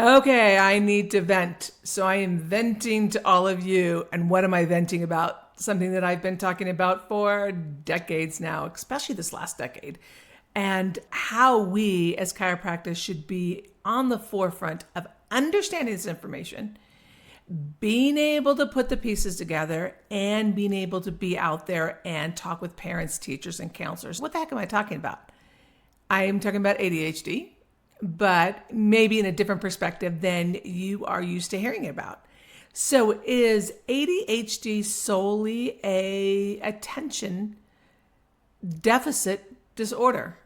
Okay, I need to vent. So I am venting to all of you. And what am I venting about? Something that I've been talking about for decades now, especially this last decade, and how we as chiropractors should be on the forefront of understanding this information, being able to put the pieces together, and being able to be out there and talk with parents, teachers, and counselors. What the heck am I talking about? I am talking about ADHD, but maybe in a different perspective than you are used to hearing about. So is ADHD solely a attention deficit disorder?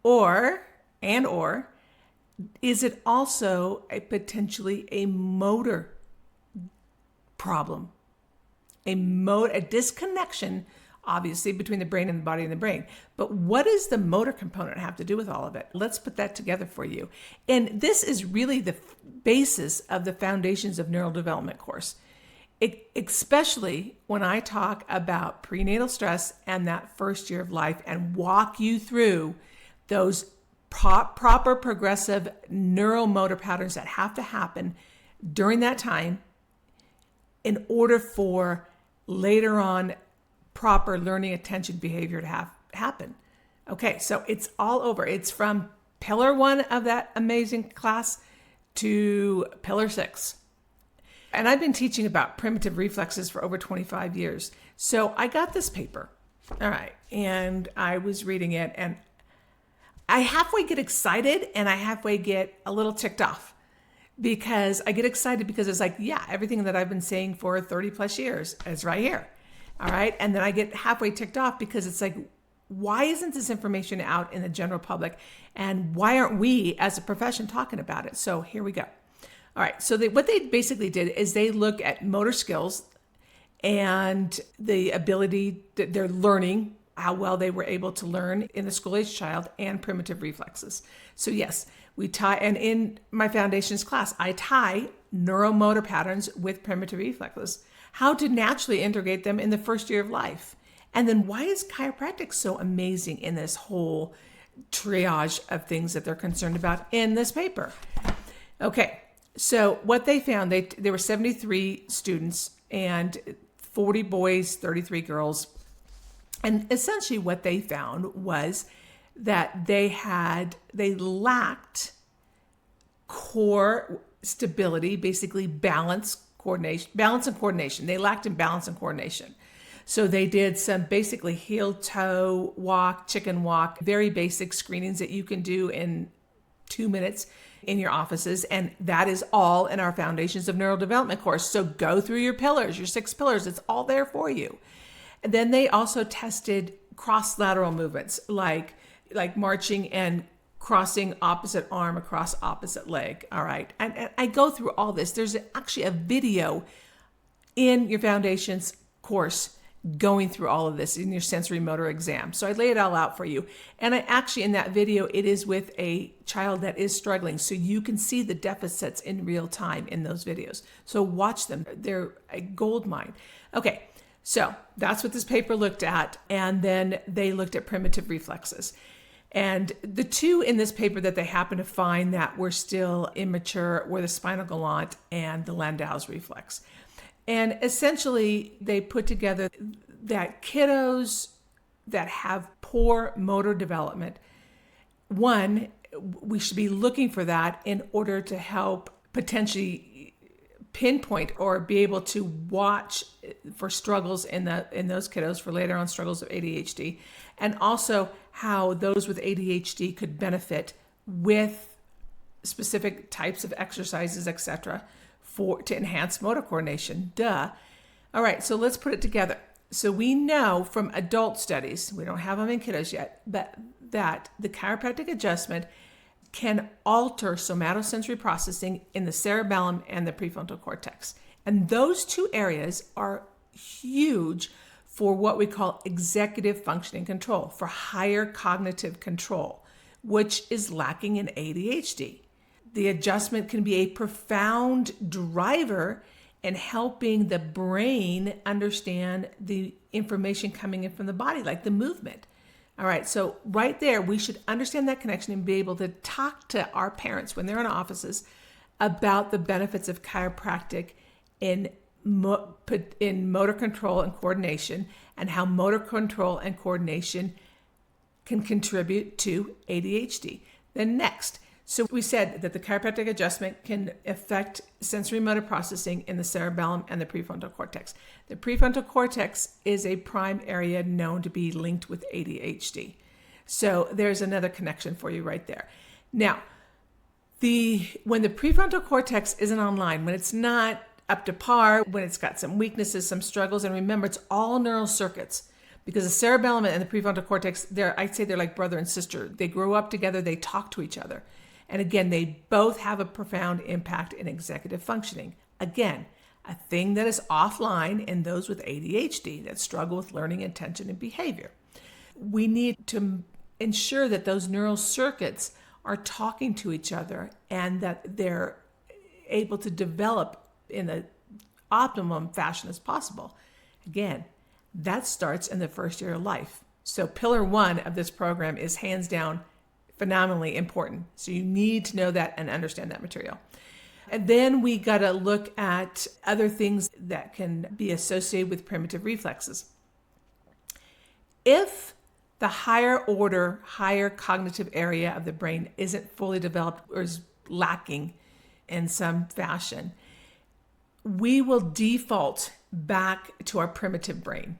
Or is it also potentially a motor problem? A disconnection, obviously, between the brain and the body and the brain. But what does the motor component have to do with all of it? Let's put that together for you. And this is really the basis of the Foundations of Neural Development course, especially when I talk about prenatal stress and that first year of life and walk you through those proper progressive neuromotor patterns that have to happen during that time in order for later on proper learning attention behavior to happen. Okay, so it's all over. It's from pillar 1 of that amazing class to pillar 6. And I've been teaching about primitive reflexes for over 25 years. So I got this paper. All right. And I was reading it, and I halfway get excited and I halfway get a little ticked off, because I get excited because it's like, yeah, everything that I've been saying for 30 plus years is right here. All right. And then I get halfway ticked off because it's like, why isn't this information out in the general public? And why aren't we as a profession talking about it? So here we go. All right. So what they basically did is they look at motor skills and the ability that they're learning, how well they were able to learn in a school-age child, and primitive reflexes. So yes, we tie, and in my foundations class, I tie neuromotor patterns with primitive reflexes, how to naturally integrate them in the first year of life. And then why is chiropractic so amazing in this whole triage of things that they're concerned about in this paper? Okay, so what they found, there were 73 students and 40 boys, 33 girls. And essentially what they found was that they lacked core stability, basically balance and coordination. They lacked in balance and coordination. So they did some basically heel toe walk, chicken walk, very basic screenings that you can do in 2 minutes in your offices. And that is all in our Foundations of Neural Development course. So go through your pillars, your 6 pillars. It's all there for you. And then they also tested cross-lateral movements, like marching and crossing opposite arm across opposite leg. All right. And I go through all this. There's actually a video in your Foundations course going through all of this in your sensory motor exam. So I lay it all out for you. And I actually, in that video, it is with a child that is struggling. So you can see the deficits in real time in those videos. So watch them. They're a gold mine. Okay. So that's what this paper looked at. And then they looked at primitive reflexes. And the 2 in this paper that they happened to find that were still immature were the spinal galant and the Landau's reflex. And essentially, they put together that kiddos that have poor motor development, one, we should be looking for that in order to help potentially pinpoint or be able to watch for struggles in those kiddos for later on struggles of ADHD, and also how those with ADHD could benefit with specific types of exercises, etc., to enhance motor coordination. Duh. All right, so let's put it together. So we know from adult studies, we don't have them in kiddos yet, but that the chiropractic adjustment can alter somatosensory processing in the cerebellum and the prefrontal cortex. And those 2 areas are huge for what we call executive functioning control, for higher cognitive control, which is lacking in ADHD. The adjustment can be a profound driver in helping the brain understand the information coming in from the body, like the movement. All right, so right there, we should understand that connection and be able to talk to our parents when they're in offices about the benefits of chiropractic in motor control and coordination, and how motor control and coordination can contribute to ADHD. Then next, so we said that the chiropractic adjustment can affect sensory motor processing in the cerebellum and the prefrontal cortex. The prefrontal cortex is a prime area known to be linked with ADHD. So there's another connection for you right there. Now, when the prefrontal cortex isn't online, when it's not up to par, when it's got some weaknesses, some struggles, and remember, it's all neural circuits, because the cerebellum and the prefrontal cortex, I'd say they're like brother and sister. They grow up together, they talk to each other. And again, they both have a profound impact in executive functioning. Again, a thing that is offline in those with ADHD that struggle with learning, attention, and behavior. We need to ensure that those neural circuits are talking to each other and that they're able to develop in the optimum fashion as possible. Again, that starts in the first year of life. So pillar 1 of this program is hands down phenomenally important. So you need to know that and understand that material. And then we got to look at other things that can be associated with primitive reflexes. If the higher order, higher cognitive area of the brain isn't fully developed or is lacking in some fashion, we will default back to our primitive brain,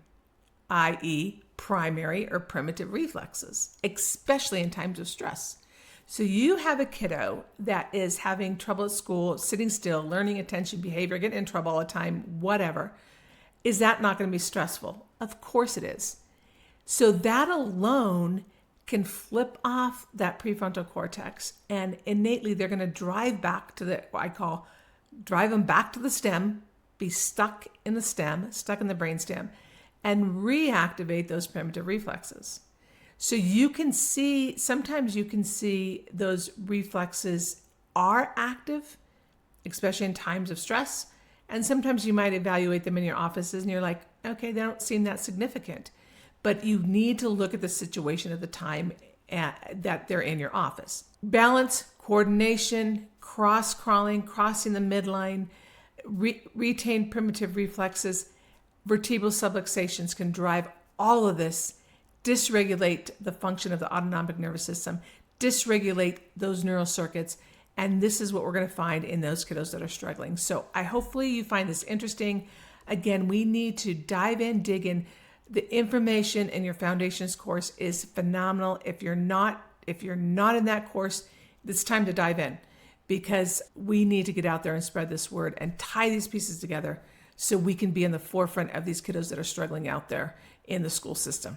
i.e. primary or primitive reflexes, especially in times of stress. So you have a kiddo that is having trouble at school, sitting still, learning attention, behavior, getting in trouble all the time, whatever. Is that not going to be stressful? Of course it is. So that alone can flip off that prefrontal cortex, and innately they're going to drive back to what I call drive them back to the stem, be stuck in the stem, stuck in the brainstem, and reactivate those primitive reflexes. So you can see, sometimes you can see those reflexes are active, especially in times of stress. And sometimes you might evaluate them in your offices and you're like, okay, they don't seem that significant. But you need to look at the situation at the time that they're in your office. Balance, coordination, cross-crawling, crossing the midline, retain primitive reflexes, vertebral subluxations can drive all of this, dysregulate the function of the autonomic nervous system, dysregulate those neural circuits, and this is what we're going to find in those kiddos that are struggling. So hopefully you find this interesting. Again, we need to dive in, dig in. The information in your foundations course is phenomenal. If you're not in that course, it's time to dive in, because we need to get out there and spread this word and tie these pieces together so we can be in the forefront of these kiddos that are struggling out there in the school system.